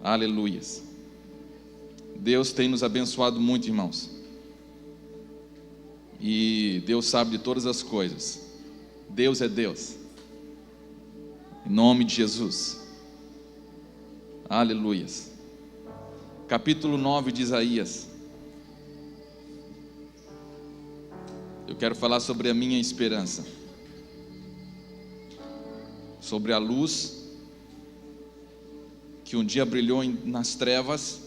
Aleluias. Deus tem nos abençoado muito, irmãos. E Deus sabe de todas as coisas. Deus é Deus. Em nome de Jesus. Aleluias. Capítulo 9 de Isaías. Eu quero falar sobre a minha esperança. Sobre a luz que um dia brilhou nas trevas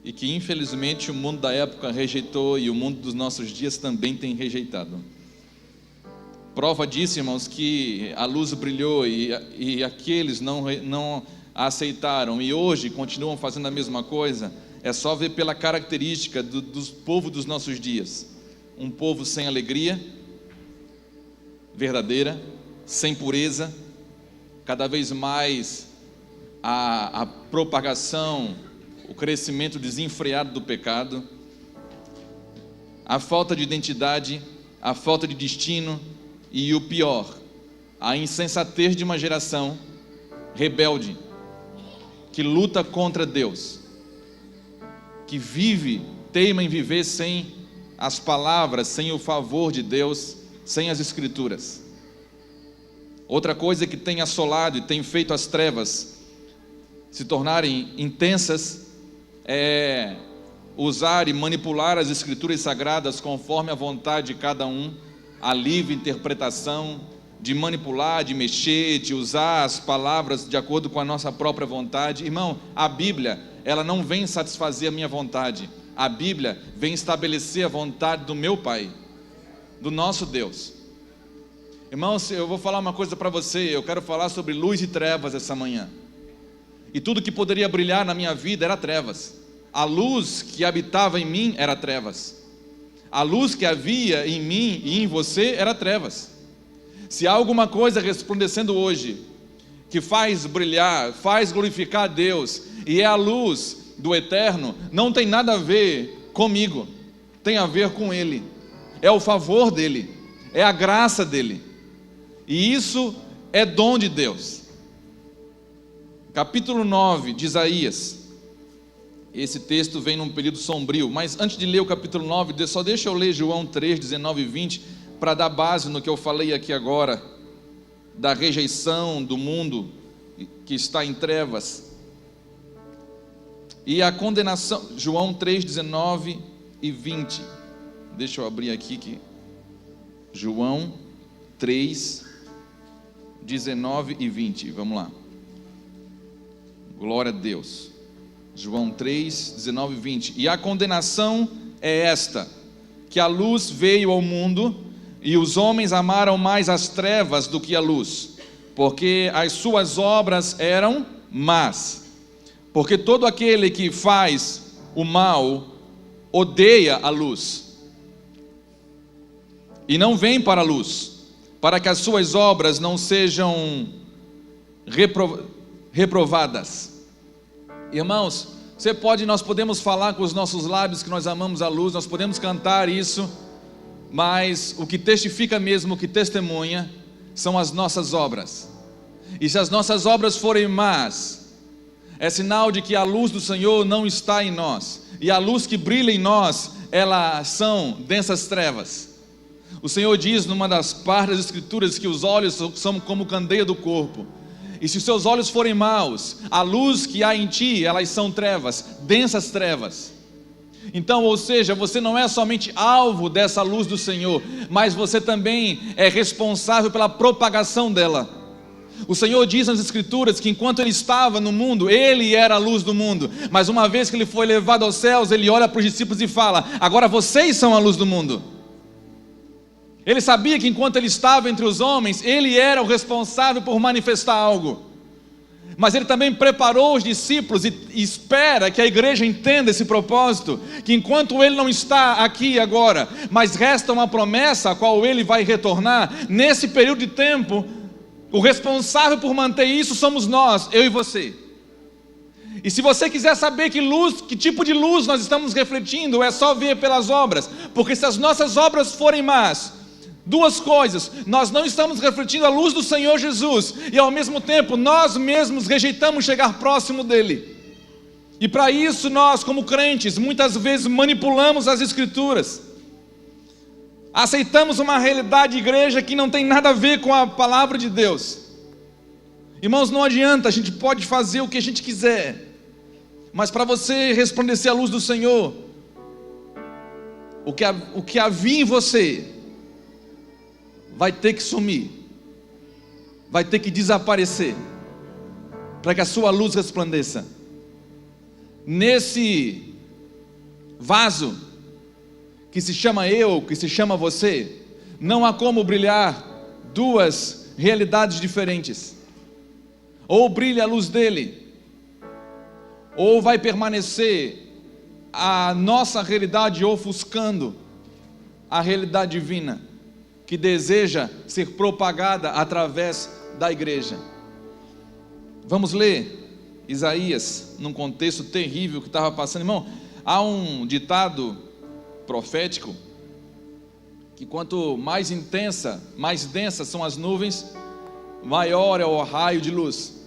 e que infelizmente o mundo da época rejeitou, e o mundo dos nossos dias também tem rejeitado. Prova disso, irmãos, que a luz brilhou e aqueles não a aceitaram e hoje continuam fazendo a mesma coisa. É só ver pela característica do povo dos nossos dias. Um povo sem alegria verdadeira, sem pureza, cada vez mais a propagação, o crescimento desenfreado do pecado, a falta de identidade, a falta de destino e o pior, a insensatez de uma geração rebelde, que luta contra Deus, que teima em viver sem as palavras, sem o favor de Deus, sem as Escrituras. Outra coisa que tem assolado e tem feito as trevas se tornarem intensas é usar e manipular as Escrituras sagradas conforme a vontade de cada um, a livre interpretação, de manipular, de mexer, de usar as palavras de acordo com a nossa própria vontade. Irmão, a Bíblia, ela não vem satisfazer a minha vontade. A Bíblia vem estabelecer a vontade do meu Pai, do nosso Deus. Irmãos, eu vou falar uma coisa para você. Eu quero falar sobre luz e trevas essa manhã. E tudo que poderia brilhar na minha vida era trevas. A luz que habitava em mim era trevas. A luz que havia em mim e em você era trevas. Se há alguma coisa resplandecendo hoje que faz brilhar, faz glorificar a Deus, e é a luz do eterno, não tem nada a ver comigo, tem a ver com Ele. É o favor dEle, é a graça dEle, e isso é dom de Deus. Capítulo 9 de Isaías. Esse texto vem num período sombrio, mas antes de ler o capítulo 9, só deixa eu ler João 3, 19 e 20, para dar base no que eu falei aqui agora, da rejeição do mundo que está em trevas, e a condenação. João 3, 19 e 20, deixa eu abrir aqui, João 3, 19 e 20, vamos lá, glória a Deus. João 3, 19 e 20. E a condenação é esta: que a luz veio ao mundo, e os homens amaram mais as trevas do que a luz, porque as suas obras eram más. Porque todo aquele que faz o mal odeia a luz, e não vem para a luz, para que as suas obras não sejam reprovadas. Irmãos, nós podemos falar com os nossos lábios que nós amamos a luz, nós podemos cantar isso, mas o que testifica mesmo, o que testemunha, são as nossas obras. E se as nossas obras forem más, é sinal de que a luz do Senhor não está em nós, e a luz que brilha em nós, elas são densas trevas. O Senhor diz numa das partes das Escrituras que os olhos são como candeia do corpo. E se os seus olhos forem maus, a luz que há em ti, elas são trevas, densas trevas. Então, ou seja, você não é somente alvo dessa luz do Senhor, mas você também é responsável pela propagação dela. O Senhor diz nas Escrituras que enquanto Ele estava no mundo, Ele era a luz do mundo. Mas uma vez que Ele foi levado aos céus, Ele olha para os discípulos e fala: agora vocês são a luz do mundo. Ele sabia que enquanto Ele estava entre os homens, Ele era o responsável por manifestar algo. Mas Ele também preparou os discípulos e espera que a igreja entenda esse propósito, que enquanto Ele não está aqui agora, mas resta uma promessa a qual Ele vai retornar, nesse período de tempo, o responsável por manter isso somos nós, eu e você. E se você quiser saber que tipo de luz nós estamos refletindo, é só ver pelas obras, porque se as nossas obras forem más, Duas coisas: nós não estamos refletindo a luz do Senhor Jesus, e ao mesmo tempo nós mesmos rejeitamos chegar próximo dele. E para isso nós, como crentes, muitas vezes manipulamos as Escrituras, aceitamos uma realidade de igreja que não tem nada a ver com a palavra de Deus. Irmãos, não adianta, a gente pode fazer o que a gente quiser, mas para você resplandecer a luz do Senhor, o que havia em você vai ter que sumir, vai ter que desaparecer, para que a sua luz resplandeça. Nesse vaso que se chama eu, que se chama você, não há como brilhar duas realidades diferentes. Ou brilha a luz dele, ou vai permanecer a nossa realidade ofuscando a realidade divina, que deseja ser propagada através da igreja. Vamos ler Isaías, num contexto terrível que estava passando. Irmão, há um ditado profético, que quanto mais intensa, mais densas são as nuvens, maior é o raio de luz.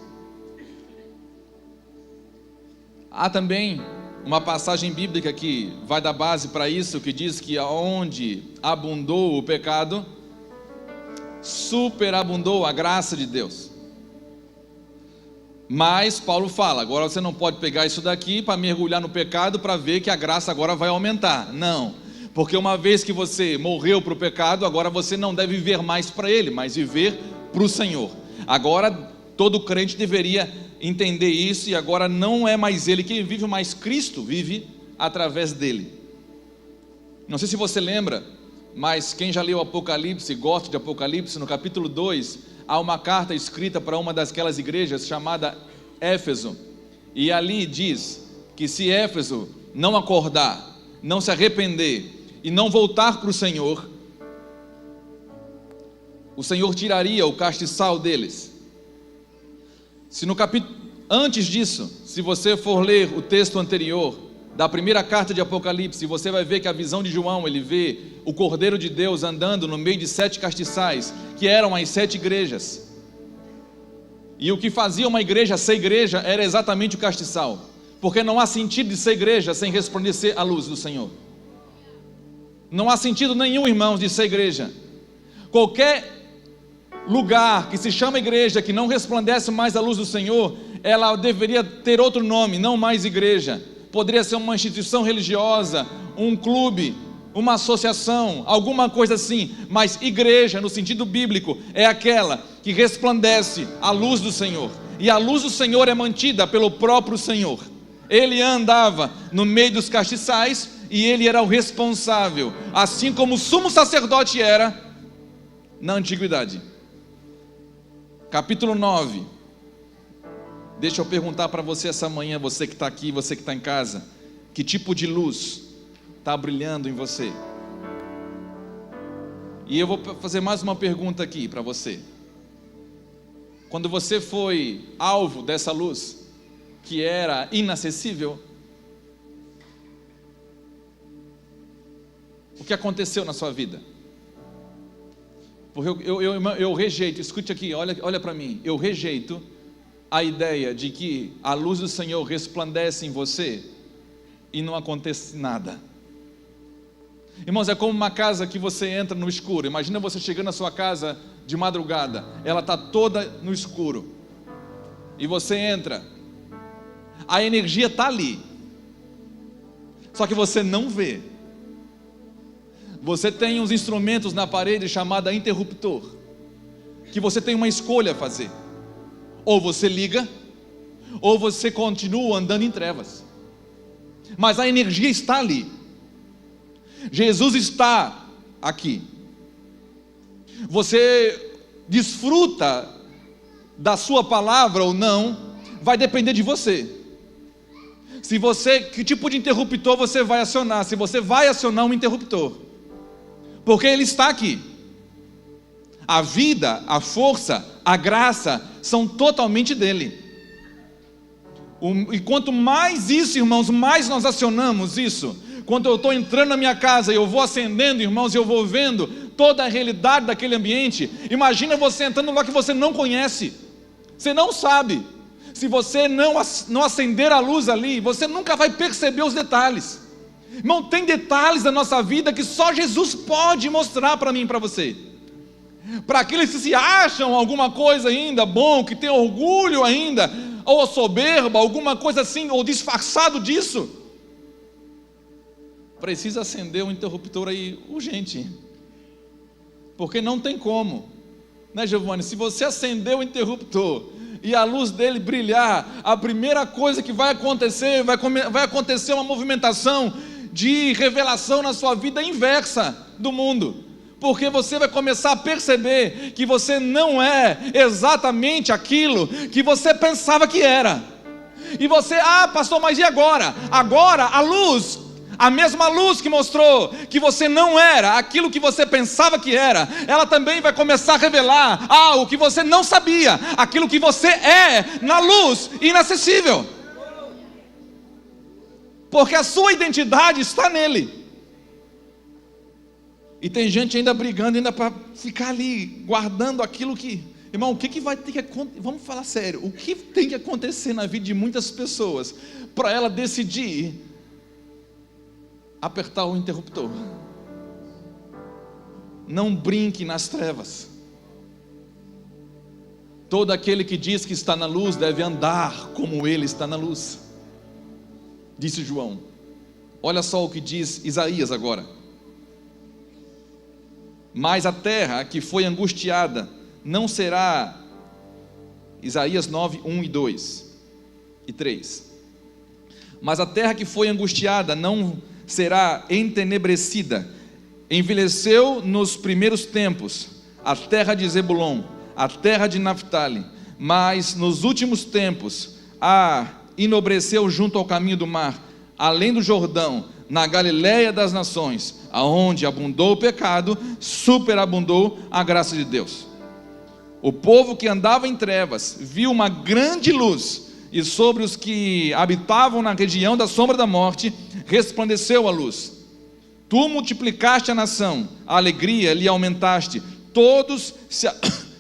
Há também uma passagem bíblica que vai dar base para isso, que diz que onde abundou o pecado, superabundou a graça de Deus. Mas Paulo fala, agora você não pode pegar isso daqui para mergulhar no pecado para ver que a graça agora vai aumentar. Não, porque uma vez que você morreu para o pecado, agora você não deve viver mais para ele, mas viver para o Senhor. Agora todo crente deveria entender isso, e agora não é mais ele quem vive, mas Cristo vive através dele. Não sei se você lembra, mas quem já leu Apocalipse, gosta de Apocalipse, no capítulo 2, há uma carta escrita para uma daquelas igrejas chamada Éfeso, e ali diz que se Éfeso não acordar, não se arrepender e não voltar para o Senhor tiraria o castiçal deles. Se no capítulo, antes disso, se você for ler o texto anterior da primeira carta de Apocalipse, você vai ver que a visão de João, ele vê o Cordeiro de Deus andando no meio de 7 castiçais, que eram as 7 igrejas. E o que fazia uma igreja ser igreja era exatamente o castiçal, porque não há sentido de ser igreja sem resplandecer a luz do Senhor. Não há sentido nenhum, irmãos, de ser igreja. Qualquer lugar que se chama igreja, que não resplandece mais a luz do Senhor, ela deveria ter outro nome, não mais igreja. Poderia ser uma instituição religiosa, um clube, uma associação, alguma coisa assim, mas igreja, no sentido bíblico, é aquela que resplandece a luz do Senhor, e a luz do Senhor é mantida pelo próprio Senhor. Ele andava no meio dos castiçais, e ele era o responsável, assim como o sumo sacerdote era na antiguidade. Capítulo 9. Deixa eu perguntar para você essa manhã, você que está aqui, você que está em casa, que tipo de luz está brilhando em você? E eu vou fazer mais uma pergunta aqui para você. Quando você foi alvo dessa luz, que era inacessível, o que aconteceu na sua vida? Porque eu rejeito, escute aqui, olha para mim, eu rejeito a ideia de que a luz do Senhor resplandece em você e não acontece nada. Irmãos, é como uma casa que você entra no escuro. Imagina você chegando na sua casa de madrugada, ela está toda no escuro, e você entra, a energia está ali, só que você não vê. Você tem uns instrumentos na parede chamada interruptor, que você tem uma escolha a fazer: ou você liga, ou você continua andando em trevas. Mas a energia está ali. Jesus está aqui. Você desfruta da sua palavra ou não, vai depender de você. Que tipo de interruptor você vai acionar? Se você vai acionar um interruptor, porque ele está aqui. A vida, a força, a graça são totalmente dele. E quanto mais isso, irmãos, mais nós acionamos isso. Quando eu estou entrando na minha casa e eu vou acendendo, irmãos, eu vou vendo toda a realidade daquele ambiente. Imagina você entrando num lugar que você não conhece, você não sabe. Se você não acender a luz ali, você nunca vai perceber os detalhes. Irmão, tem detalhes da nossa vida que só Jesus pode mostrar para mim e para você. Para aqueles que se acham alguma coisa ainda bom, que tem orgulho ainda, ou soberba, alguma coisa assim, ou disfarçado disso, precisa acender um interruptor aí urgente, porque não tem como, né, Giovanni? Se você acender o interruptor e a luz dele brilhar, a primeira coisa que vai acontecer, vai acontecer uma movimentação de revelação na sua vida inversa do mundo. Porque você vai começar a perceber que você não é exatamente aquilo que você pensava que era. E você, pastor, mas e agora? Agora a luz, a mesma luz que mostrou que você não era aquilo que você pensava que era, ela também vai começar a revelar algo que você não sabia, aquilo que você é na luz inacessível. Porque a sua identidade está nele. E tem gente ainda brigando, ainda para ficar ali, guardando aquilo que... Irmão, o que vai ter que acontecer? Vamos falar sério. O que tem que acontecer na vida de muitas pessoas para ela decidir apertar o interruptor? Não brinque nas trevas. Todo aquele que diz que está na luz deve andar como ele está na luz, disse João. Olha só o que diz Isaías agora. Mas a terra que foi angustiada não será, Isaías 9, 1 e 2 e 3. Mas a terra que foi angustiada não será entenebrecida. Envelheceu nos primeiros tempos a terra de Zebulon, a terra de Naftali, mas nos últimos tempos enobreceu junto ao caminho do mar, além do Jordão, na Galileia das nações, aonde abundou o pecado, superabundou a graça de Deus. O povo que andava em trevas viu uma grande luz, e sobre os que habitavam na região da sombra da morte resplandeceu a luz. Tu multiplicaste a nação, a alegria lhe aumentaste, todos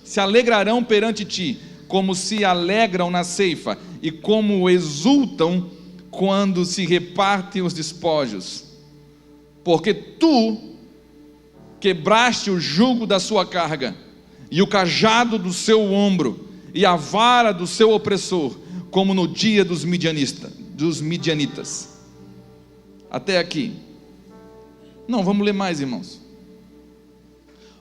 se alegrarão perante ti, como se alegram na ceifa, e como exultam quando se repartem os despojos, porque tu quebraste o jugo da sua carga, e o cajado do seu ombro, e a vara do seu opressor, como no dia dos midianitas. Até aqui. Não, vamos ler mais, irmãos.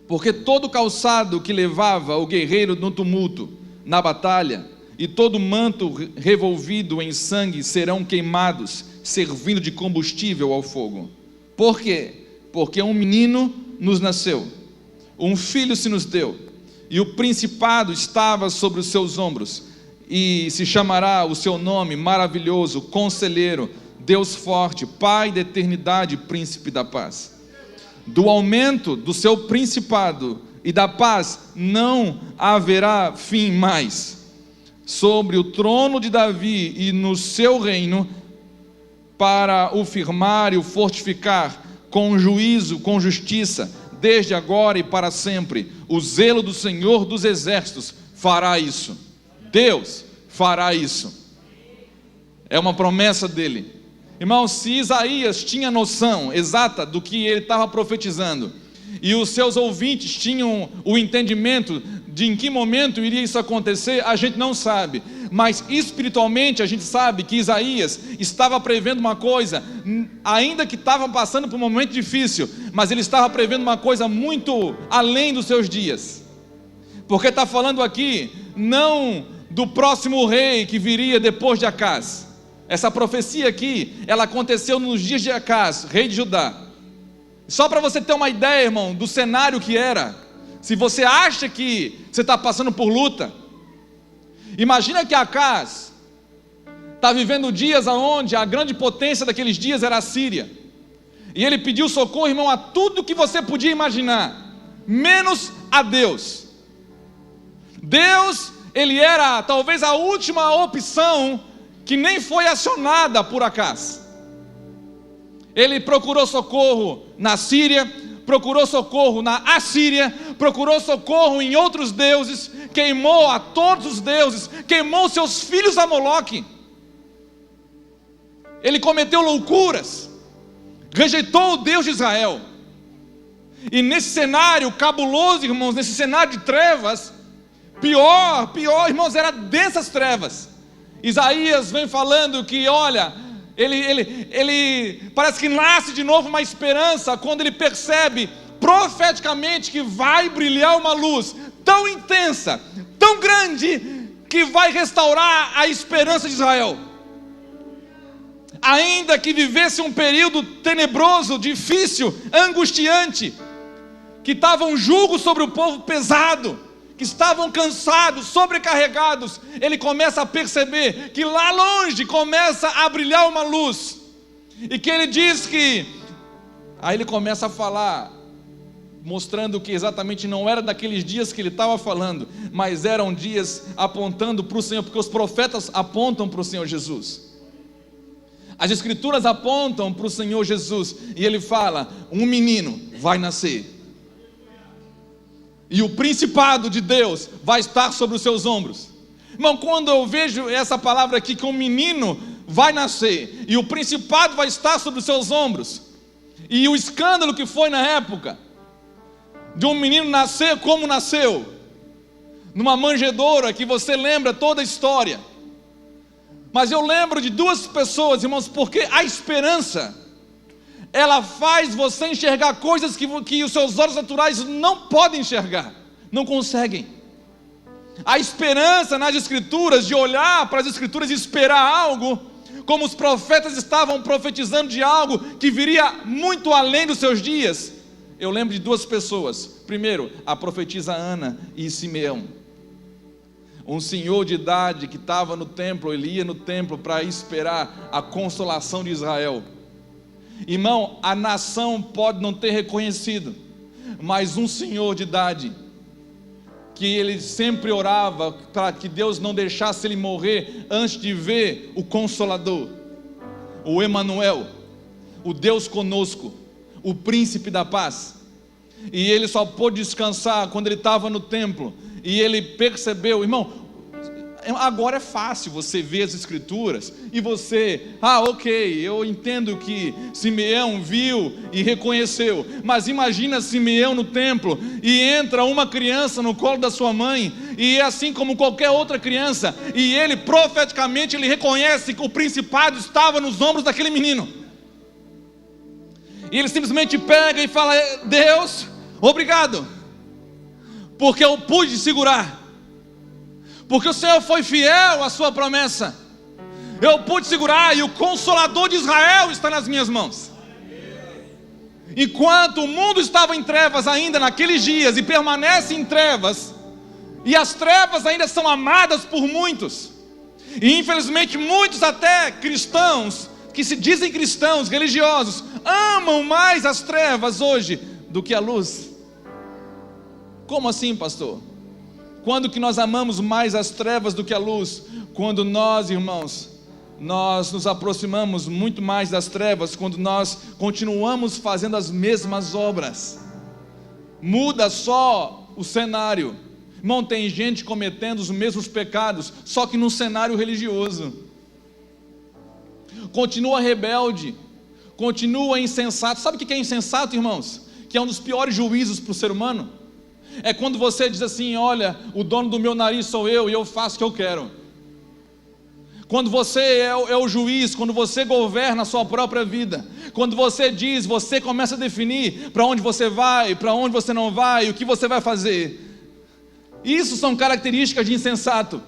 Porque todo calçado que levava o guerreiro no tumulto, na batalha, e todo manto revolvido em sangue serão queimados, servindo de combustível ao fogo. Por quê? Porque um menino nos nasceu, um filho se nos deu, e o principado estava sobre os seus ombros, e se chamará o seu nome maravilhoso, Conselheiro, Deus forte, Pai da eternidade, Príncipe da paz. Do aumento do seu principado e da paz não haverá fim mais, sobre o trono de Davi e no seu reino, para o firmar e o fortificar com juízo, com justiça, desde agora e para sempre. O zelo do Senhor dos exércitos fará isso. Deus fará isso. É uma promessa dele. Irmão, se Isaías tinha noção exata do que ele estava profetizando, e os seus ouvintes tinham o entendimento de em que momento iria isso acontecer, a gente não sabe, mas espiritualmente a gente sabe que Isaías estava prevendo uma coisa, ainda que estava passando por um momento difícil, mas ele estava prevendo uma coisa muito além dos seus dias, porque está falando aqui não do próximo rei que viria depois de Acás. Essa profecia aqui, ela aconteceu nos dias de Acás, rei de Judá. Só para você ter uma ideia, irmão, do cenário que era. Se você acha que você está passando por luta, imagina que Acás está vivendo dias onde a grande potência daqueles dias era a Síria, e ele pediu socorro, irmão, a tudo que você podia imaginar, menos a Deus. Deus, ele era talvez a última opção que nem foi acionada por Acás. Ele procurou socorro na Síria, procurou socorro na Assíria, procurou socorro em outros deuses, queimou a todos os deuses, queimou seus filhos a Moloque. Ele cometeu loucuras, rejeitou o Deus de Israel. E nesse cenário cabuloso, irmãos, nesse cenário de trevas, pior, irmãos, era densas trevas. Isaías vem falando que, olha, ele parece que nasce de novo uma esperança quando ele percebe profeticamente que vai brilhar uma luz tão intensa, tão grande, que vai restaurar a esperança de Israel. Ainda que vivesse um período tenebroso, difícil, angustiante, que estava um jugo sobre o povo pesado, que estavam cansados, sobrecarregados, ele começa a perceber que lá longe começa a brilhar uma luz, e que ele diz que, aí ele começa a falar, mostrando que exatamente não era daqueles dias que ele estava falando, mas eram dias apontando para o Senhor, porque os profetas apontam para o Senhor Jesus. As escrituras apontam para o Senhor Jesus, e ele fala: um menino vai nascer, e o principado de Deus vai estar sobre os seus ombros. Irmão, quando eu vejo essa palavra aqui, que um menino vai nascer, e o principado vai estar sobre os seus ombros, e o escândalo que foi na época, de um menino nascer como nasceu, numa manjedoura, que você lembra toda a história. Mas eu lembro de duas pessoas, irmãos, porque a esperança, ela faz você enxergar coisas que os seus olhos naturais não podem enxergar, não conseguem. A esperança nas escrituras, de olhar para as escrituras e esperar algo, como os profetas estavam profetizando de algo que viria muito além dos seus dias. Eu lembro de duas pessoas. Primeiro, a profetisa Ana e Simeão. Um senhor de idade que estava no templo, ele ia no templo para esperar a consolação de Israel. Irmão, a nação pode não ter reconhecido, mas um senhor de idade, que ele sempre orava para que Deus não deixasse ele morrer antes de ver o Consolador, o Emanuel, o Deus conosco, o Príncipe da Paz. E ele só pôde descansar quando ele estava no templo, e ele percebeu, irmão, agora é fácil você ver as escrituras, e você, ok, eu entendo que Simeão viu e reconheceu, mas imagina Simeão no templo, e entra uma criança no colo da sua mãe, e é assim como qualquer outra criança, e ele profeticamente, ele reconhece que o principado estava nos ombros daquele menino, e ele simplesmente pega e fala: Deus, obrigado, porque eu pude segurar, porque o Senhor foi fiel à sua promessa, eu pude segurar, e o Consolador de Israel está nas minhas mãos. Enquanto o mundo estava em trevas ainda naqueles dias, e permanece em trevas, e as trevas ainda são amadas por muitos, e infelizmente muitos até cristãos, que se dizem cristãos, religiosos, amam mais as trevas hoje do que a luz. Como assim, pastor? Quando que nós amamos mais as trevas do que a luz? Quando nós, irmãos, nós nos aproximamos muito mais das trevas, quando nós continuamos fazendo as mesmas obras. Muda só o cenário. Irmão, tem gente cometendo os mesmos pecados, só que num cenário religioso. Continua rebelde, continua insensato. Sabe o que é insensato, irmãos? Que é um dos piores juízos para o ser humano. É quando você diz assim: olha, o dono do meu nariz sou eu, e eu faço o que eu quero. Quando você é o juiz, quando você governa a sua própria vida, quando você diz, você começa a definir para onde você vai, para onde você não vai, o que você vai fazer. Isso são características de insensato.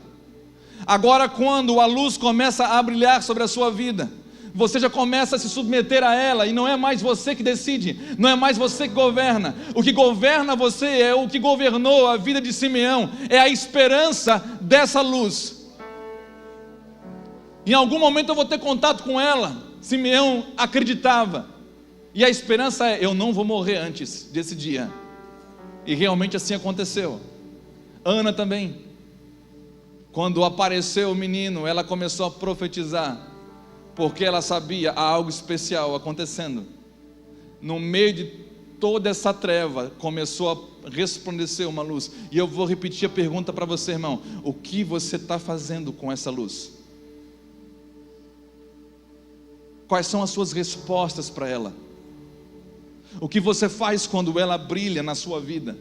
Agora, quando a luz começa a brilhar sobre a sua vida, você já começa a se submeter a ela, e não é mais você que decide, não é mais você que governa. O que governa você é o que governou a vida de Simeão, é a esperança dessa luz. Em algum momento eu vou ter contato com ela. Simeão acreditava, e a esperança é: eu não vou morrer antes desse dia. E realmente assim aconteceu. Ana também, quando apareceu o menino, ela começou a profetizar, porque ela sabia há algo especial acontecendo. No meio de toda essa treva começou a resplandecer uma luz. E eu vou repetir a pergunta para você, irmão: o que você está fazendo com essa luz? Quais são as suas respostas para ela? O que você faz quando ela brilha na sua vida?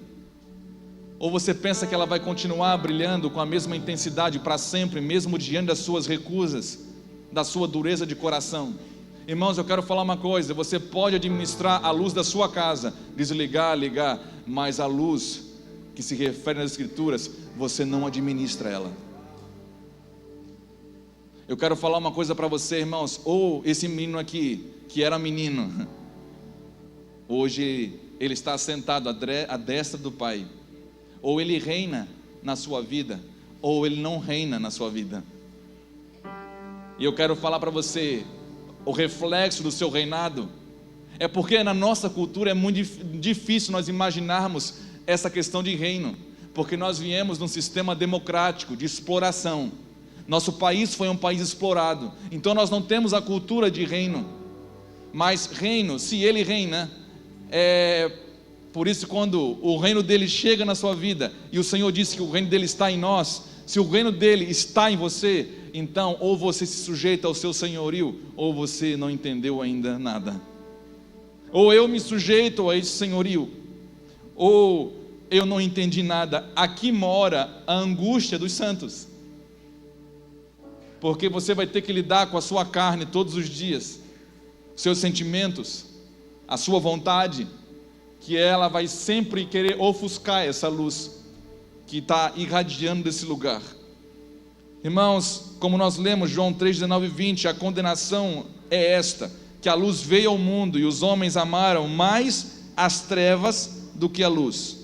Ou você pensa que ela vai continuar brilhando com a mesma intensidade para sempre, mesmo diante das suas recusas, da sua dureza de coração? Irmãos, eu quero falar uma coisa: você pode administrar a luz da sua casa, desligar, ligar, mas a luz que se refere nas Escrituras, você não administra ela. Eu quero falar uma coisa para você, irmãos. Ou esse menino aqui, que era menino, hoje ele está sentado à destra do Pai. Ou ele reina na sua vida, ou ele não reina na sua vida. E eu quero falar para você, o reflexo do seu reinado é porque na nossa cultura é muito difícil nós imaginarmos essa questão de reino, porque nós viemos num sistema democrático de exploração. Nosso país foi um país explorado, então nós não temos a cultura de reino. Mas reino, se ele reina, por isso quando o reino dele chega na sua vida, e o Senhor disse que o reino dele está em nós, se o reino dele está em você, então ou você se sujeita ao seu senhorio, ou você não entendeu ainda nada. Ou eu me sujeito a esse senhorio, ou eu não entendi nada. Aqui mora a angústia dos santos, porque você vai ter que lidar com a sua carne todos os dias, seus sentimentos, a sua vontade, que ela vai sempre querer ofuscar essa luz que está irradiando desse lugar. Irmãos, como nós lemos João 3, 19 e 20, a condenação é esta: que a luz veio ao mundo e os homens amaram mais as trevas do que a luz,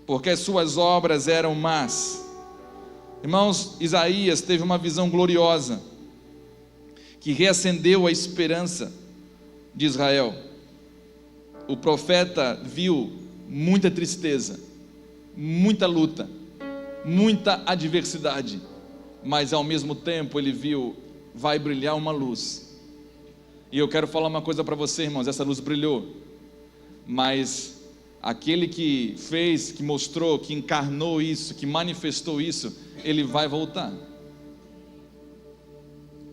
porque as suas obras eram más. Irmãos, Isaías teve uma visão gloriosa que reacendeu a esperança de Israel. O profeta viu muita tristeza, muita luta, muita adversidade, mas ao mesmo tempo ele viu, vai brilhar uma luz. E eu quero falar uma coisa para você, irmãos: essa luz brilhou, mas aquele que fez, que mostrou, que encarnou isso, que manifestou isso, ele vai voltar.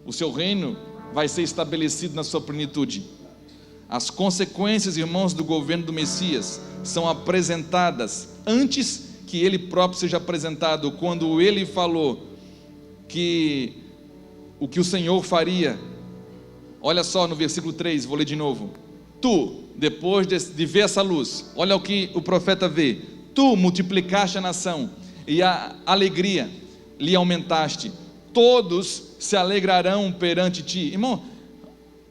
O seu reino vai ser estabelecido na sua plenitude. As consequências, irmãos, do governo do Messias são apresentadas antes que ele próprio seja apresentado, quando ele falou que o que o Senhor faria. Olha só no versículo 3, vou ler de novo. Tu, depois de ver essa luz, olha o que o profeta vê: tu multiplicaste a nação e a alegria lhe aumentaste, todos se alegrarão perante ti. Irmão,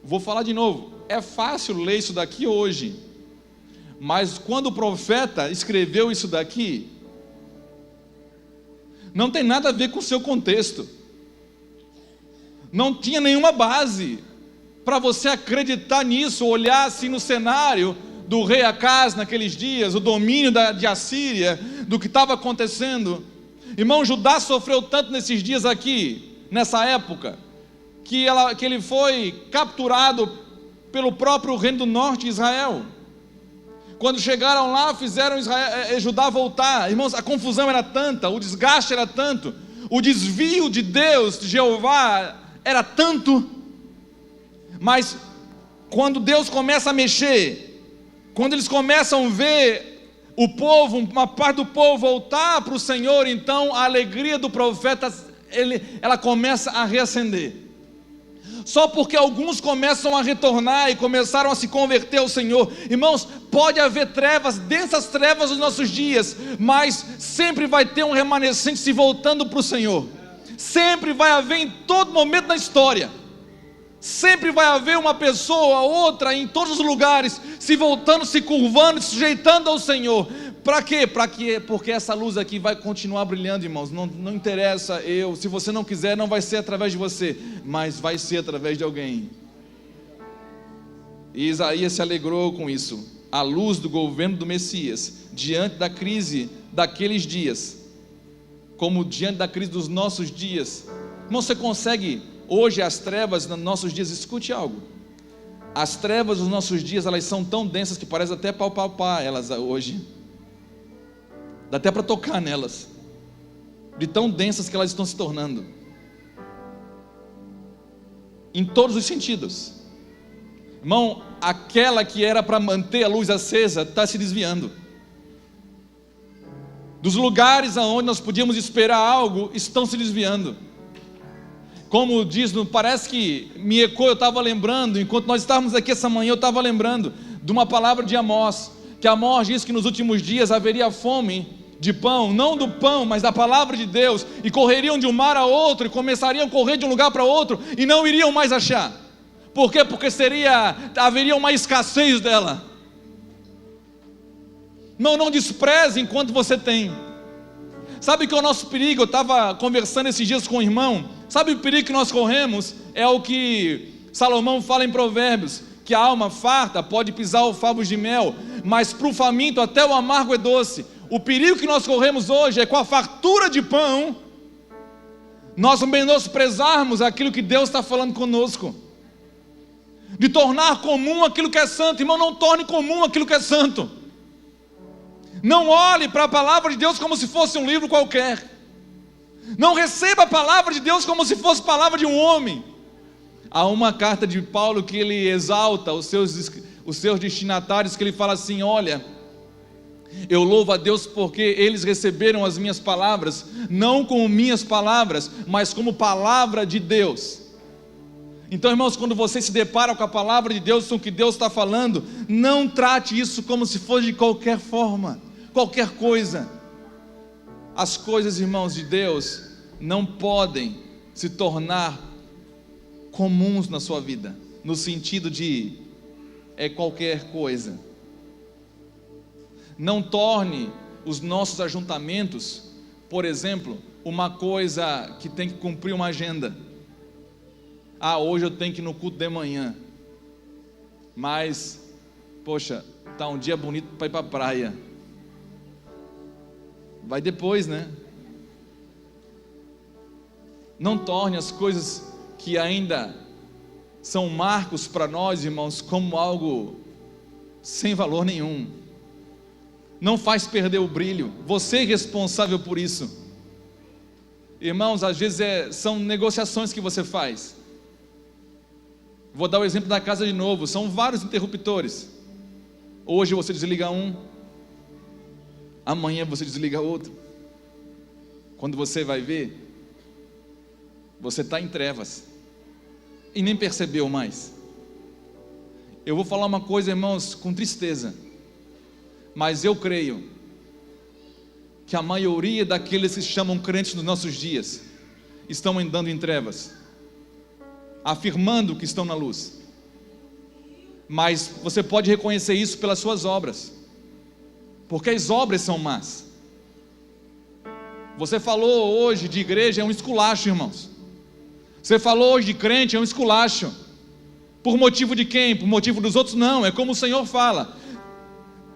vou falar de novo, é fácil ler isso daqui hoje, mas quando o profeta escreveu isso daqui, não tem nada a ver com o seu contexto, não tinha nenhuma base para você acreditar nisso, olhar assim no cenário do rei Acaz naqueles dias, o domínio de Assíria, do que estava acontecendo. Irmão, Judá sofreu tanto nesses dias aqui, nessa época, que ele foi capturado pelo próprio reino do norte de Israel. Quando chegaram lá, fizeram Judá voltar. Irmãos, a confusão era tanta, o desgaste era tanto, o desvio de Deus, de Jeová, era tanto. Mas quando Deus começa a mexer, quando eles começam a ver o povo, uma parte do povo voltar para o Senhor, então a alegria do profeta, ela começa a reacender. Só porque alguns começam a retornar e começaram a se converter ao Senhor. Irmãos, pode haver trevas, densas trevas nos nossos dias, mas sempre vai ter um remanescente se voltando para o Senhor. Sempre vai haver, em todo momento da história, sempre vai haver uma pessoa, outra, em todos os lugares, se voltando, se curvando, se sujeitando ao Senhor. Para quê? Porque essa luz aqui vai continuar brilhando, irmãos. Não interessa se você não quiser, não vai ser através de você, mas vai ser através de alguém. E Isaías se alegrou com isso. A luz do governo do Messias, diante da crise daqueles dias, como diante da crise dos nossos dias. Irmão, você consegue hoje as trevas nos nossos dias? Escute algo: As trevas dos nossos dias, elas são tão densas que parece até palpar elas hoje. Dá até para tocar nelas, de tão densas que elas estão se tornando, em todos os sentidos. Irmão, aquela que era para manter a luz acesa está se desviando. Dos lugares aonde nós podíamos esperar algo, estão se desviando. Como diz, parece que me ecoou, eu estava lembrando, enquanto nós estávamos aqui essa manhã, eu estava lembrando de uma palavra de Amós, que Amós diz que nos últimos dias haveria fome de pão, não do pão, mas da palavra de Deus, e correriam de um mar a outro, e começariam a correr de um lugar para outro, e não iriam mais achar. Por quê? Porque haveria uma escassez dela. Não despreze enquanto você tem. Sabe que é o nosso perigo? Eu estava conversando esses dias com um irmão. Sabe o perigo que nós corremos? É o que Salomão fala em Provérbios, que a alma farta pode pisar o favos de mel, mas para o faminto até o amargo é doce. O perigo que nós corremos hoje é com a fartura de pão, nós menosprezarmos aquilo que Deus está falando conosco, de tornar comum aquilo que é santo. Irmão, não torne comum aquilo que é santo. Não olhe para a palavra de Deus como se fosse um livro qualquer. Não receba a palavra de Deus como se fosse palavra de um homem. Há uma carta de Paulo que ele exalta os seus destinatários, que ele fala assim: olha, eu louvo a Deus porque eles receberam as minhas palavras, não como minhas palavras, mas como palavra de Deus. Então, irmãos, quando você se depara com a palavra de Deus, com o que Deus está falando, não trate isso como se fosse de qualquer forma, qualquer coisa. As coisas, irmãos, de Deus não podem se tornar comuns na sua vida, no sentido de qualquer coisa. Não torne os nossos ajuntamentos, por exemplo, uma coisa que tem que cumprir uma agenda. Hoje eu tenho que ir no culto de manhã, mas, poxa, está um dia bonito para ir para a praia. Vai depois, né? Não torne as coisas que ainda são marcos para nós, irmãos, como algo sem valor nenhum. Não faz perder o brilho. Você é responsável por isso. Irmãos, às vezes são negociações que você faz. Vou dar o exemplo da casa de novo. São vários interruptores. Hoje você desliga um, amanhã você desliga outro. Quando você vai ver, você está em trevas e nem percebeu mais. Eu vou falar uma coisa, irmãos, com tristeza, mas eu creio que a maioria daqueles que se chamam crentes nos nossos dias estão andando em trevas, afirmando que estão na luz. Mas você pode reconhecer isso pelas suas obras, porque as obras são más. Você falou hoje de igreja, é um esculacho, irmãos. Você falou hoje de crente, é um esculacho. Por motivo de quem? Por motivo dos outros? Não, é como o Senhor fala.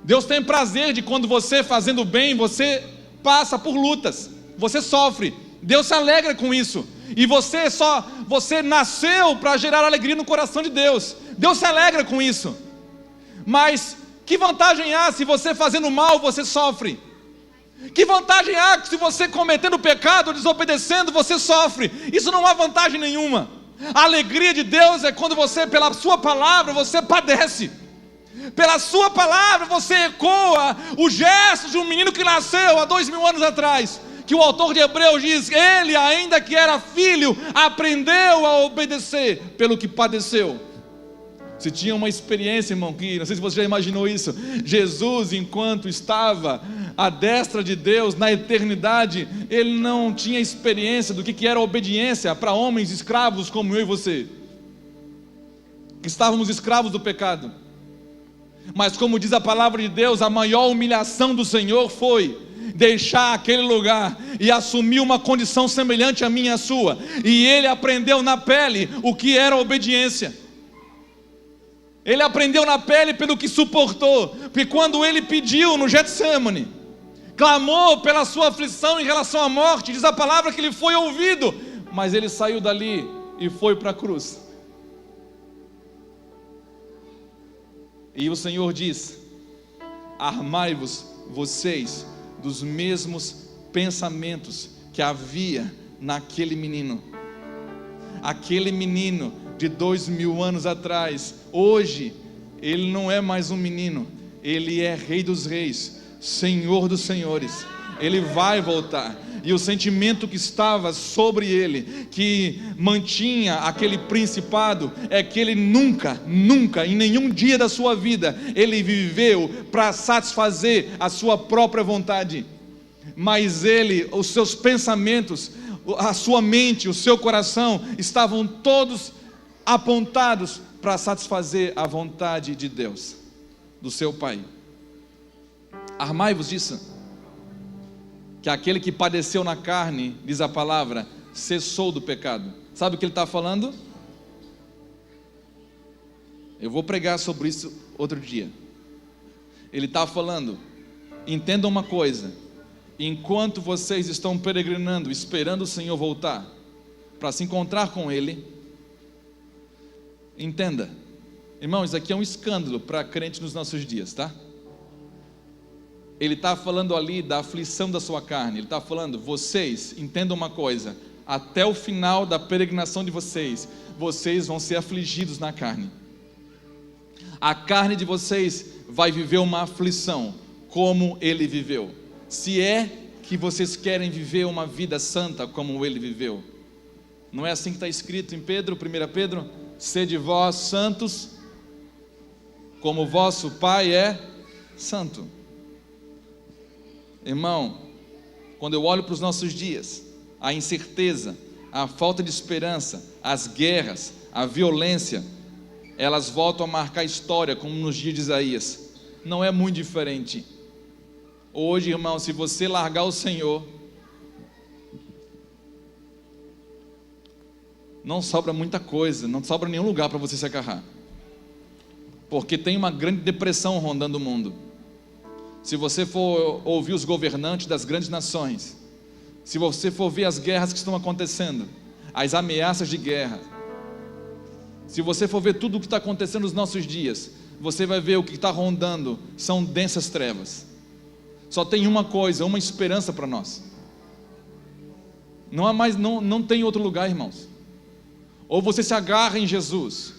Deus tem prazer de quando você, fazendo bem, você passa por lutas, você sofre. Deus se alegra com isso. E você nasceu para gerar alegria no coração de Deus. Deus se alegra com isso. Mas que vantagem há se você fazendo mal, você sofre? Que vantagem há se você cometendo pecado, desobedecendo, você sofre? Isso não há vantagem nenhuma. A alegria de Deus é quando você, pela sua palavra, você padece. Pela sua palavra você ecoa o gesto de um menino que nasceu há 2000 anos atrás, que o autor de Hebreus diz: ele, ainda que era filho, aprendeu a obedecer pelo que padeceu. Se tinha uma experiência, irmão, que não sei se você já imaginou isso, Jesus, enquanto estava à destra de Deus na eternidade, ele não tinha experiência do que era obediência para homens escravos como eu e você, que estávamos escravos do pecado. Mas como diz a palavra de Deus, a maior humilhação do Senhor foi deixar aquele lugar e assumir uma condição semelhante à minha e à sua, e ele aprendeu na pele o que era obediência. Ele aprendeu na pele pelo que suportou, porque quando ele pediu no Getsemane, clamou pela sua aflição em relação à morte, diz a palavra que ele foi ouvido, mas ele saiu dali e foi para a cruz. E o Senhor diz: armai-vos vocês dos mesmos pensamentos que havia naquele menino. Aquele menino de 2000 anos atrás, hoje, ele não é mais um menino, ele é Rei dos Reis, Senhor dos Senhores. Ele vai voltar. E o sentimento que estava sobre ele, que mantinha aquele principado, é que ele nunca, em nenhum dia da sua vida, ele viveu para satisfazer a sua própria vontade. Mas ele, os seus pensamentos, a sua mente, o seu coração, estavam todos apontados para satisfazer a vontade de Deus, do seu Pai. Armai-vos disso, que aquele que padeceu na carne, diz a palavra, cessou do pecado. Sabe o que ele está falando? Eu vou pregar sobre isso outro dia. Ele está falando: entendam uma coisa, enquanto vocês estão peregrinando, esperando o Senhor voltar, para se encontrar com Ele, entenda, irmão, isso aqui é um escândalo para crente nos nossos dias, tá? Ele está falando ali da aflição da sua carne. Ele está falando: vocês, entendam uma coisa, até o final da peregrinação de vocês, vocês vão ser afligidos na carne. A carne de vocês vai viver uma aflição, como ele viveu. Se é que vocês querem viver uma vida santa como ele viveu. Não é assim que está escrito em Pedro, 1 Pedro? Sede vós santos, como vosso Pai é santo. Irmão, quando eu olho para os nossos dias, a incerteza, a falta de esperança, as guerras, a violência, elas voltam a marcar história, como nos dias de Isaías. Não é muito diferente. Hoje, irmão, se você largar o Senhor, não sobra muita coisa, não sobra nenhum lugar para você se agarrar, porque tem uma grande depressão rondando o mundo. Se você for ouvir os governantes das grandes nações, se você for ver as guerras que estão acontecendo, as ameaças de guerra, se você for ver tudo o que está acontecendo nos nossos dias, você vai ver o que está rondando são densas trevas. Só tem uma coisa, uma esperança para nós. Não há mais, não tem outro lugar, irmãos. Ou você se agarra em Jesus,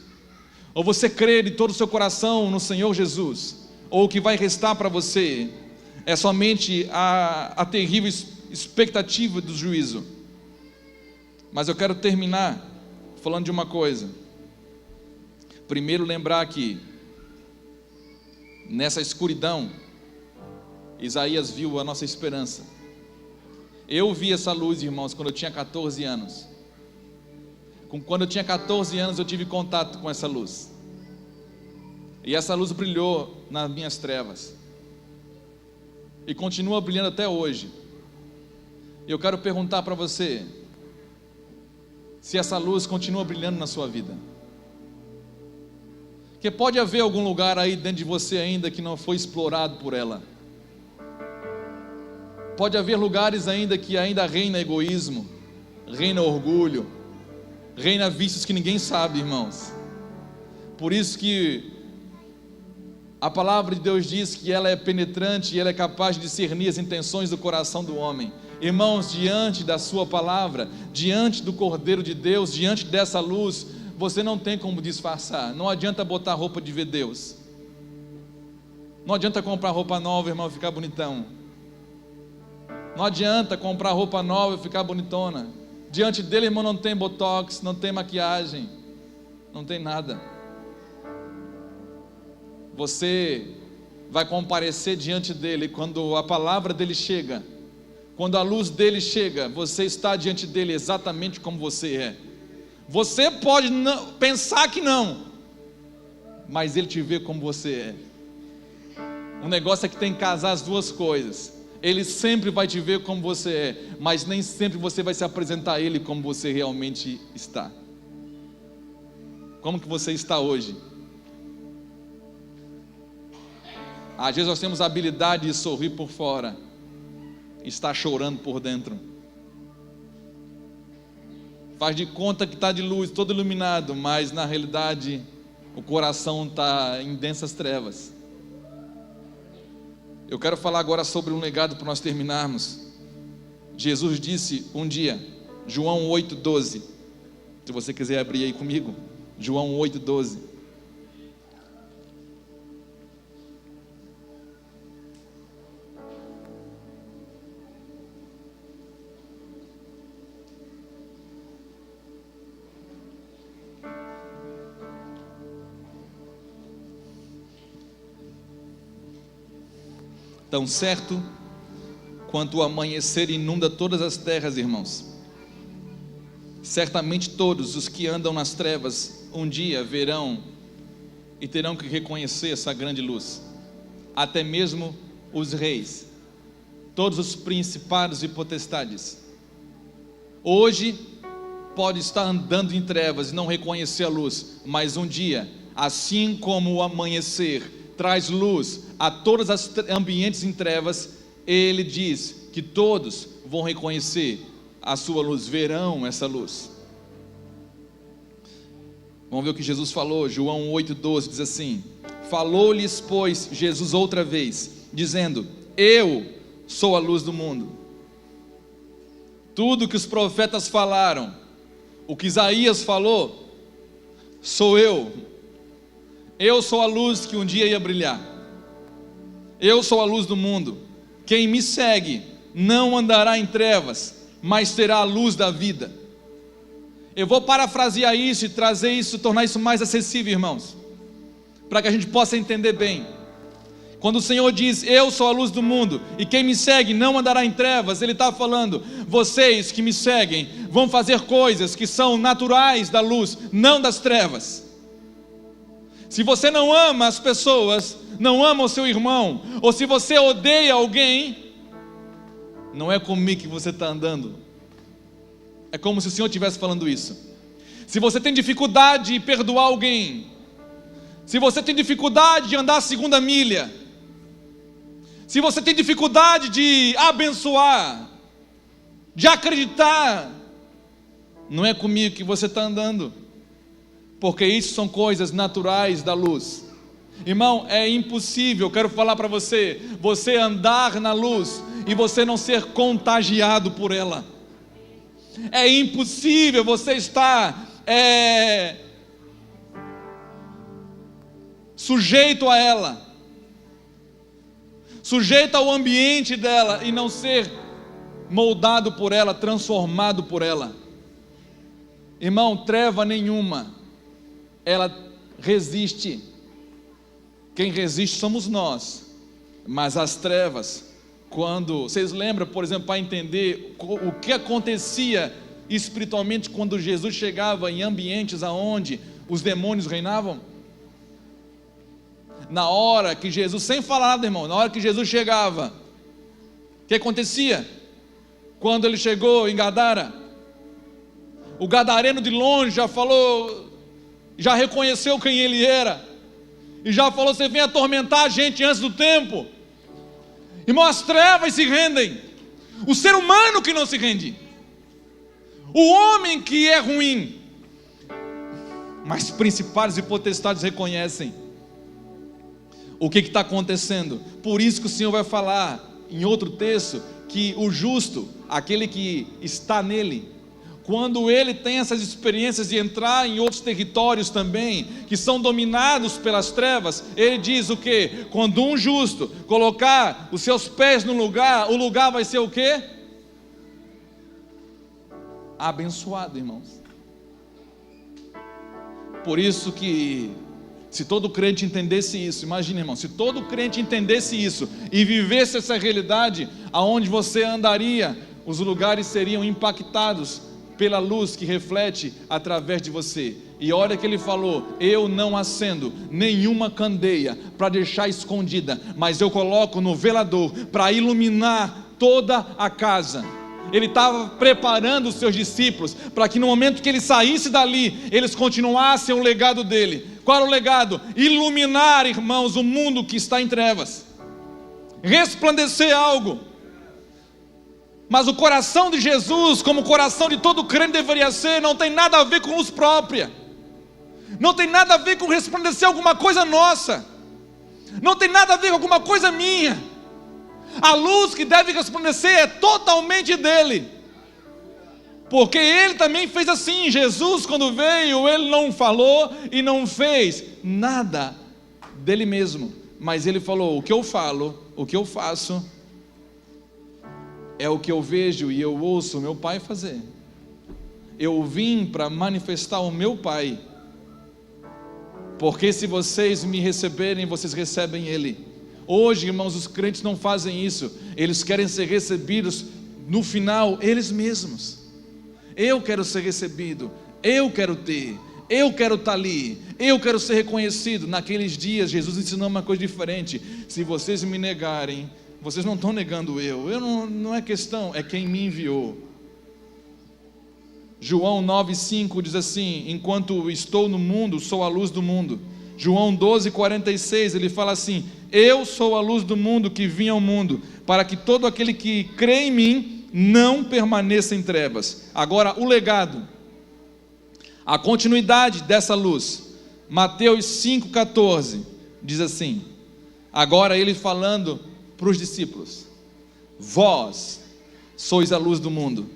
ou você crê de todo o seu coração no Senhor Jesus, ou o que vai restar para você é somente a terrível expectativa do juízo. Mas eu quero terminar falando de uma coisa. Primeiro, lembrar que nessa escuridão, Isaías viu a nossa esperança. Eu vi essa luz, irmãos, quando eu tinha 14 anos. Quando eu tinha 14 anos, eu tive contato com essa luz. E essa luz brilhou nas minhas trevas. E continua brilhando até hoje. Eu quero perguntar para você, se essa luz continua brilhando na sua vida. Porque pode haver algum lugar aí dentro de você ainda que não foi explorado por ela. Pode haver lugares ainda que ainda reina egoísmo, reina orgulho, reina vícios que ninguém sabe, irmãos. Por isso que a palavra de Deus diz que ela é penetrante e ela é capaz de discernir as intenções do coração do homem. Irmãos, diante da sua palavra, diante do Cordeiro de Deus, diante dessa luz, você não tem como disfarçar. Não adianta botar roupa de ver Deus. Não adianta comprar roupa nova, irmão, e ficar bonitão. Não adianta comprar roupa nova e ficar bonitona. Diante dele, irmão, não tem botox, não tem maquiagem, não tem nada. Você vai comparecer diante dele quando a palavra dele chega, quando a luz dele chega, você está diante dele exatamente como você é. Você pode pensar que não, mas ele te vê como você é. O negócio é que tem que casar as duas coisas. Ele sempre vai te ver como você é, mas nem sempre você vai se apresentar a ele como você realmente está. Como que você está hoje? Às vezes nós temos a habilidade de sorrir por fora, está chorando por dentro. Faz de conta que está de luz, todo iluminado, mas na realidade o coração está em densas trevas. Eu quero falar agora sobre um legado para nós terminarmos. Jesus disse um dia, João 8,12, se você quiser abrir aí comigo, João 8,12. Tão certo quanto o amanhecer inunda todas as terras, irmãos, certamente todos os que andam nas trevas um dia verão e terão que reconhecer essa grande luz, até mesmo os reis, todos os principados e potestades. Hoje pode estar andando em trevas e não reconhecer a luz, mas um dia, assim como o amanhecer traz luz a todos os ambientes em trevas, ele diz que todos vão reconhecer a sua luz, verão essa luz. Vamos ver o que Jesus falou. João 8,12 diz assim: falou-lhes, pois, Jesus outra vez, dizendo: eu sou a luz do mundo. Tudo que os profetas falaram, o que Isaías falou, sou eu. Eu sou a luz que um dia ia brilhar. Eu sou a luz do mundo. Quem me segue não andará em trevas, mas terá a luz da vida. Eu vou parafrasear isso e trazer isso, tornar isso mais acessível, irmãos, para que a gente possa entender bem. Quando o Senhor diz, eu sou a luz do mundo, e quem me segue não andará em trevas, Ele está falando, vocês que me seguem, vão fazer coisas que são naturais da luz, não das trevas. Se você não ama as pessoas, não ama o seu irmão, ou se você odeia alguém, não é comigo que você está andando. É como se o Senhor estivesse falando isso. Se você tem dificuldade de perdoar alguém, se você tem dificuldade de andar a segunda milha, se você tem dificuldade de abençoar, de acreditar, não é comigo que você está andando, porque isso são coisas naturais da luz. Irmão, é impossível, eu quero falar para você, você andar na luz e você não ser contagiado por ela. É impossível você estar sujeito a ela, sujeito ao ambiente dela e não ser moldado por ela, transformado por ela. Irmão, treva nenhuma ela resiste. Quem resiste somos nós. Mas as trevas, quando vocês lembram, por exemplo, para entender o que acontecia espiritualmente quando Jesus chegava em ambientes aonde os demônios reinavam? Na hora que Jesus, sem falar nada, irmão, na hora que Jesus chegava, o que acontecia? Quando ele chegou em Gadara, o gadareno de longe já falou, já reconheceu quem ele era, e já falou, você vem atormentar a gente antes do tempo. Irmão, as trevas se rendem, o ser humano que não se rende, o homem que é ruim, mas principados e potestades reconhecem. O que está acontecendo? Por isso que o Senhor vai falar em outro texto, que o justo, aquele que está nele, quando ele tem essas experiências de entrar em outros territórios também, que são dominados pelas trevas, ele diz o quê? Quando um justo colocar os seus pés no lugar, o lugar vai ser o quê? Abençoado, irmãos. Por isso que, se todo crente entendesse isso, imagine, irmão, se todo crente entendesse isso e vivesse essa realidade, aonde você andaria, os lugares seriam impactados pela luz que reflete através de você. E olha que ele falou, eu não acendo nenhuma candeia para deixar escondida, mas eu coloco no velador para iluminar toda a casa. Ele estava preparando os seus discípulos para que no momento que ele saísse dali, eles continuassem o legado dele. Qual era o legado? Iluminar, irmãos, o mundo que está em trevas, resplandecer algo. Mas o coração de Jesus, como o coração de todo crente deveria ser, não tem nada a ver com luz própria. Não tem nada a ver com resplandecer alguma coisa nossa. Não tem nada a ver com alguma coisa minha. A luz que deve resplandecer é totalmente dele. Porque ele também fez assim. Jesus, quando veio, ele não falou e não fez nada dele mesmo. Mas ele falou: o que eu falo, o que eu faço, é o que eu vejo e eu ouço o meu Pai fazer. Eu vim para manifestar o meu Pai. Porque se vocês me receberem, vocês recebem Ele. Hoje, irmãos, os crentes não fazem isso. Eles querem ser recebidos no final, eles mesmos. Eu quero ser recebido, eu quero ter, eu quero estar ali, eu quero ser reconhecido. Naqueles dias, Jesus ensinou uma coisa diferente: se vocês me negarem, vocês não estão negando eu não é questão, é quem me enviou. João 9,5 diz assim: enquanto estou no mundo, sou a luz do mundo. João 12,46, ele fala assim: eu sou a luz do mundo que vim ao mundo, para que todo aquele que crê em mim não permaneça em trevas. Agora, o legado, a continuidade dessa luz. Mateus 5,14 diz assim, agora ele falando para os discípulos: vós sois a luz do mundo.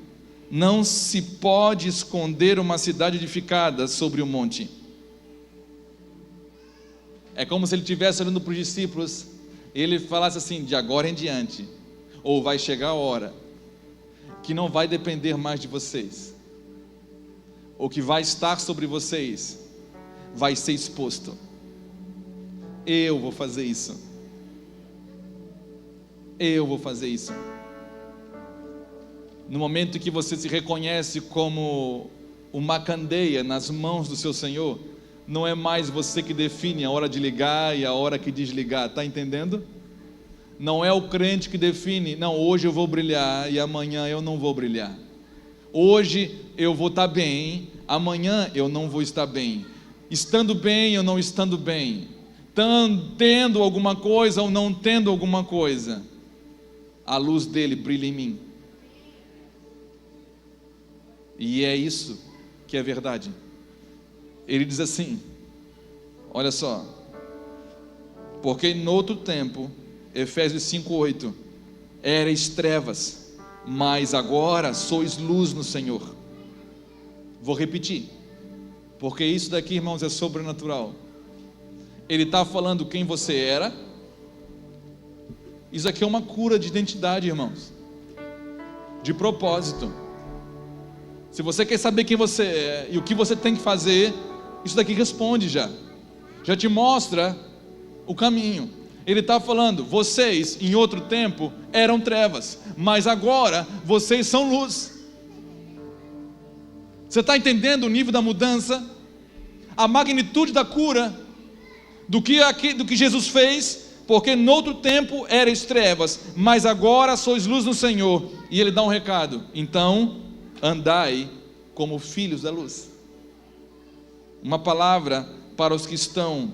Não se pode esconder uma cidade edificada sobre o monte. É como se ele estivesse olhando para os discípulos e ele falasse assim: de agora em diante, ou vai chegar a hora que não vai depender mais de vocês. O que vai estar sobre vocês vai ser exposto. Eu vou fazer isso. Eu vou fazer isso. No momento que você se reconhece como uma candeia nas mãos do seu Senhor, não é mais você que define a hora de ligar e a hora que desligar, está entendendo? Não é o crente que define: não, hoje eu vou brilhar e amanhã eu não vou brilhar. Hoje eu vou estar bem, amanhã eu não vou estar bem. Estando bem ou não estando bem, tendo alguma coisa ou não tendo alguma coisa, a luz dele brilha em mim. E é isso que é verdade. Ele diz assim, olha só: porque no outro tempo, Efésios 5,8, erais trevas, mas agora sois luz no Senhor. Vou repetir, porque isso daqui, irmãos, é sobrenatural. Ele está falando quem você era. Isso aqui é uma cura de identidade, irmãos, de propósito. Se você quer saber quem você é e o que você tem que fazer, isso daqui responde já te mostra o caminho. Ele está falando: vocês em outro tempo eram trevas, mas agora vocês são luz. Você está entendendo o nível da mudança? A magnitude da cura, do que Jesus fez? Porque no outro tempo erais trevas, mas agora sois luz no Senhor. E ele dá um recado: então andai como filhos da luz. Uma palavra para os que estão,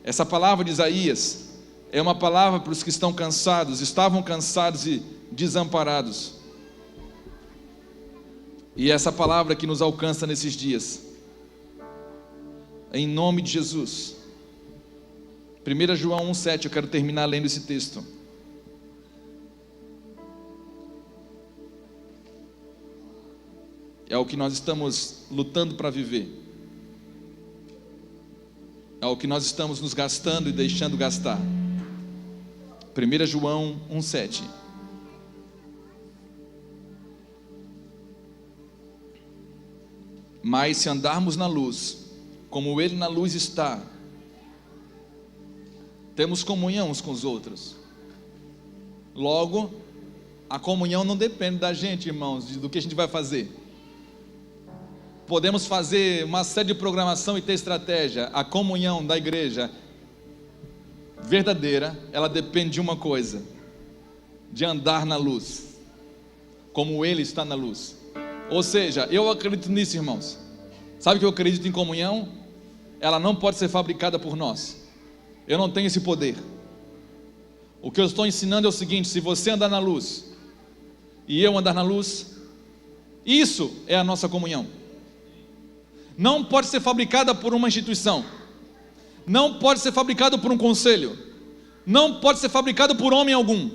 essa palavra de Isaías é uma palavra para os que estão cansados, estavam cansados e desamparados. E essa palavra que nos alcança nesses dias, em nome de Jesus. 1 João 1,7, eu quero terminar lendo esse texto. É o que nós estamos lutando para viver. É o que nós estamos nos gastando e deixando gastar. 1 João 1,7. Mas se andarmos na luz, como Ele na luz está, temos comunhão uns com os outros. Logo, a comunhão não depende da gente, irmãos, do que a gente vai fazer. Podemos fazer uma série de programação e ter estratégia. A comunhão da igreja verdadeira, ela depende de uma coisa: de andar na luz, como Ele está na luz. Ou seja, eu acredito nisso, irmãos. Sabe que eu acredito em comunhão? Ela não pode ser fabricada por nós. Eu não tenho esse poder. O que eu estou ensinando é o seguinte: se você andar na luz e eu andar na luz, isso é a nossa comunhão. não pode ser fabricada por uma instituição, não pode ser fabricado por um conselho, não pode ser fabricado por homem algum.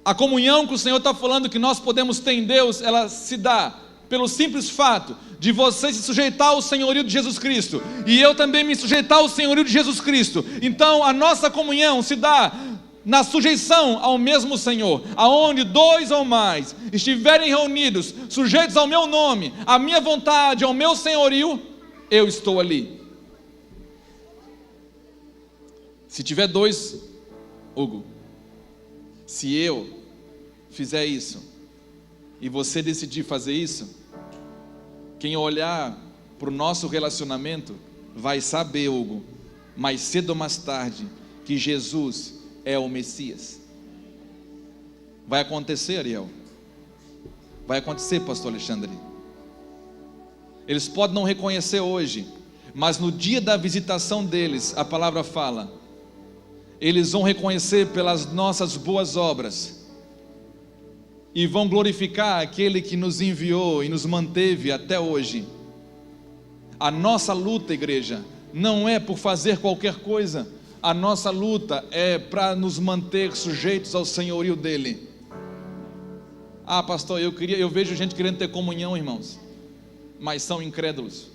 A comunhão que o Senhor está falando que nós podemos ter em Deus, ela se dá pelo simples fato de você se sujeitar ao senhorio de Jesus Cristo, e eu também me sujeitar ao senhorio de Jesus Cristo. Então a nossa comunhão se dá na sujeição ao mesmo Senhor. Aonde 2 ou mais estiverem reunidos, sujeitos ao meu nome, à minha vontade, ao meu senhorio, eu estou ali. Se tiver 2, Hugo, se eu fizer isso e você decidir fazer isso, quem olhar para o nosso relacionamento vai saber, Hugo, mais cedo ou mais tarde, que Jesus é o Messias. Vai acontecer, Ariel. Vai acontecer, pastor Alexandre. Eles podem não reconhecer hoje, mas no dia da visitação deles, a palavra fala, eles vão reconhecer pelas nossas boas obras e vão glorificar aquele que nos enviou e nos manteve até hoje. A nossa luta, igreja, não é por fazer qualquer coisa. A nossa luta é para nos manter sujeitos ao senhorio dele. Ah, pastor, eu vejo gente querendo ter comunhão, irmãos, mas são incrédulos.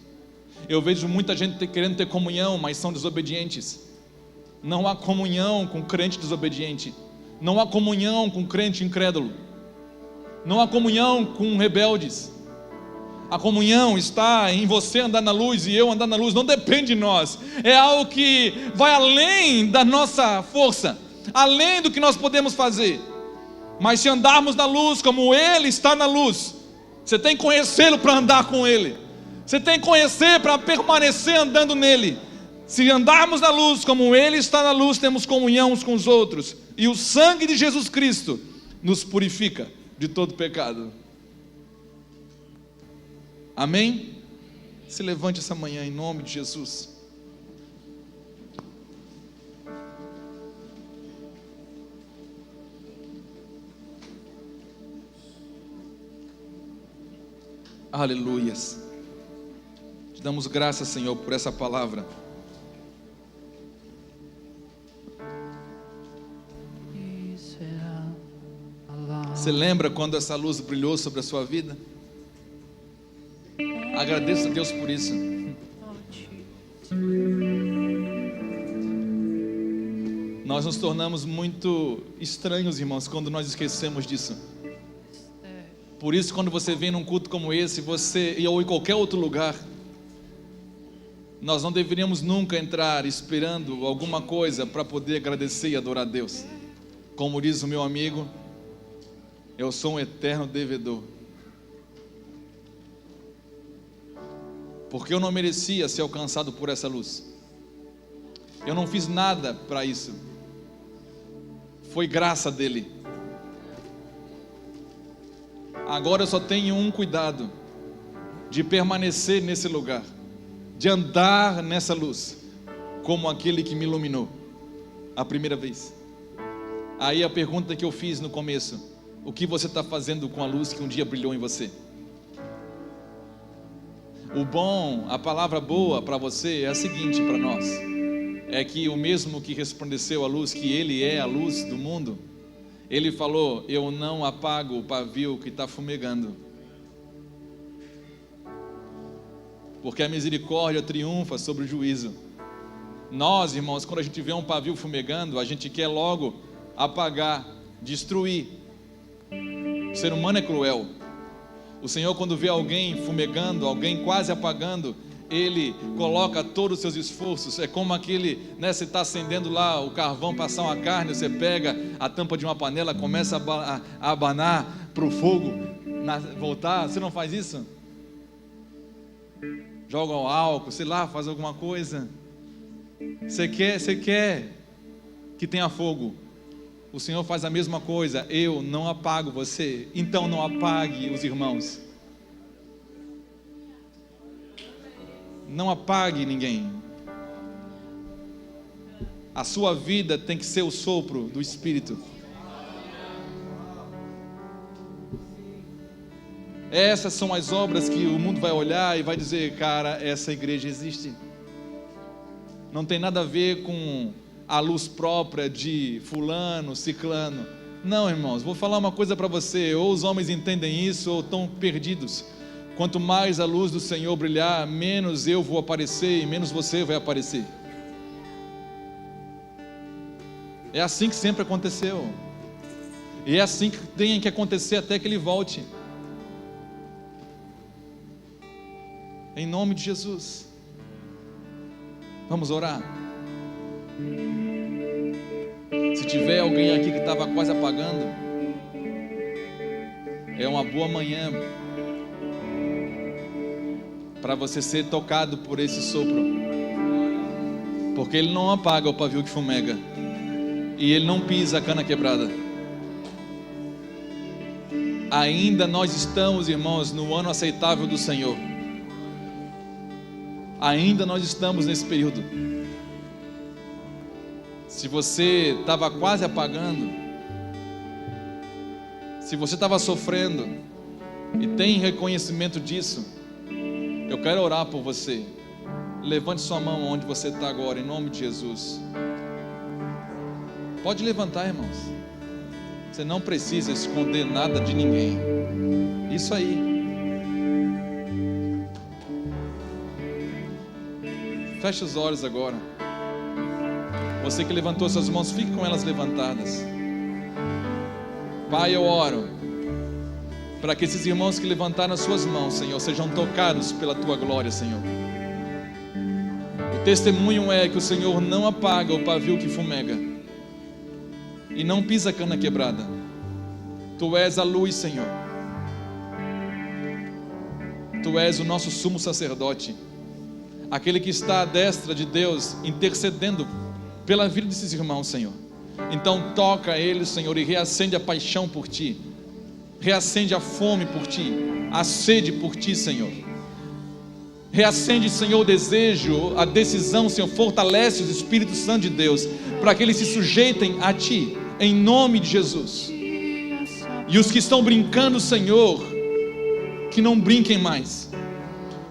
Eu vejo muita gente querendo ter comunhão, mas são desobedientes. Não há comunhão com crente desobediente. Não há comunhão com crente incrédulo. Não há comunhão com rebeldes. A comunhão está em você andar na luz e eu andar na luz. Não depende de nós. É algo que vai além da nossa força, além do que nós podemos fazer. Mas se andarmos na luz como Ele está na luz, você tem que conhecê-lo para andar com Ele. Você tem que conhecer para permanecer andando nele. Se andarmos na luz como Ele está na luz, temos comunhão uns com os outros. E o sangue de Jesus Cristo nos purifica de todo pecado. Amém? Se levante essa manhã em nome de Jesus. Aleluias. Te damos graças, Senhor, por essa palavra. Você lembra quando essa luz brilhou sobre a sua vida? Agradeça a Deus por isso. Nós nos tornamos muito estranhos, irmãos, quando nós esquecemos disso. Por isso, quando você vem num culto como esse, ou em qualquer outro lugar, nós não deveríamos nunca entrar esperando alguma coisa para poder agradecer e adorar a Deus. Como diz o meu amigo, eu sou um eterno devedor. Porque eu não merecia ser alcançado por essa luz. Eu não fiz nada para isso. Foi graça dele. Agora eu só tenho um cuidado: de permanecer nesse lugar, de andar nessa luz, como aquele que me iluminou a primeira vez. Aí a pergunta que eu fiz no começo: o que você está fazendo com a luz que um dia brilhou em você? A palavra boa para você é a seguinte para nós: é que o mesmo que resplandeceu a luz, que Ele é a luz do mundo, Ele falou: eu não apago o pavio que está fumegando, porque a misericórdia triunfa sobre o juízo. Nós, irmãos, quando a gente vê um pavio fumegando, a gente quer logo apagar, destruir. O ser humano é cruel. O Senhor, quando vê alguém fumegando, alguém quase apagando, Ele coloca todos os seus esforços. É como aquele, você está acendendo lá o carvão, passar uma carne, você pega a tampa de uma panela, começa a abanar para o fogo voltar. Você não faz isso? Joga o álcool, sei lá, faz alguma coisa. Você quer que tenha fogo. O Senhor faz a mesma coisa. Eu não apago você, então não apague os irmãos. Não apague ninguém. A sua vida tem que ser o sopro do Espírito. Essas são as obras que o mundo vai olhar e vai dizer: cara, essa igreja existe. Não tem nada a ver com a luz própria de fulano, ciclano. Não, irmãos, vou falar uma coisa para você: ou os homens entendem isso ou estão perdidos. Quanto mais a luz do Senhor brilhar, menos eu vou aparecer e menos você vai aparecer. É assim que sempre aconteceu, e é assim que tem que acontecer até que Ele volte. Em nome de Jesus. Vamos orar. Se tiver alguém aqui que estava quase apagando, é uma boa manhã para você ser tocado por esse sopro, porque ele não apaga o pavio que fumega, e ele não pisa a cana quebrada. Ainda nós estamos, irmãos, no ano aceitável do Senhor. Ainda nós estamos nesse período. Se você estava quase apagando, se você estava sofrendo e tem reconhecimento disso, eu quero orar por você. Levante sua mão onde você está agora, em nome de Jesus. Pode levantar, irmãos. Você não precisa esconder nada de ninguém. Isso aí. Feche os olhos agora. Você que levantou suas mãos, fique com elas levantadas. Pai, eu oro para que esses irmãos que levantaram as suas mãos, Senhor, sejam tocados pela Tua glória, Senhor. O testemunho é que o Senhor não apaga o pavio que fumega e não pisa a cana quebrada. Tu és a luz, Senhor. Tu és o nosso sumo sacerdote, aquele que está à destra de Deus, intercedendo pela vida desses irmãos, Senhor. Então toca eles, Senhor, e reacende a paixão por Ti, reacende a fome por Ti, a sede por Ti, Senhor. Reacende, Senhor, o desejo, a decisão, Senhor. Fortalece os Espíritos Santo de Deus, para que eles se sujeitem a Ti, em nome de Jesus. E os que estão brincando, Senhor, que não brinquem mais.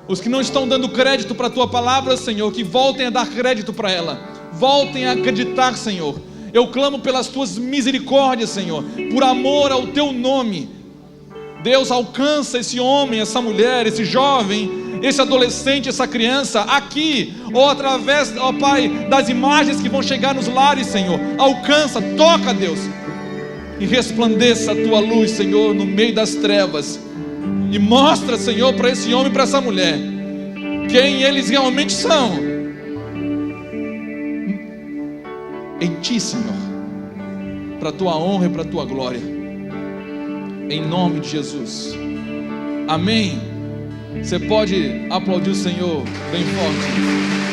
Os que não estão dando crédito para a Tua palavra, Senhor, que voltem a dar crédito para ela. Voltem a acreditar, Senhor. Eu clamo pelas Tuas misericórdias, Senhor, por amor ao Teu nome. Deus, alcança esse homem, essa mulher, esse jovem, esse adolescente, essa criança, aqui, ou através, ó Pai, das imagens que vão chegar nos lares, Senhor. Alcança, toca, Deus, e resplandeça a Tua luz, Senhor, no meio das trevas. E mostra, Senhor, para esse homem e para essa mulher quem eles realmente são em Ti, Senhor, para a Tua honra e para a Tua glória, em nome de Jesus. Amém. Você pode aplaudir o Senhor bem forte.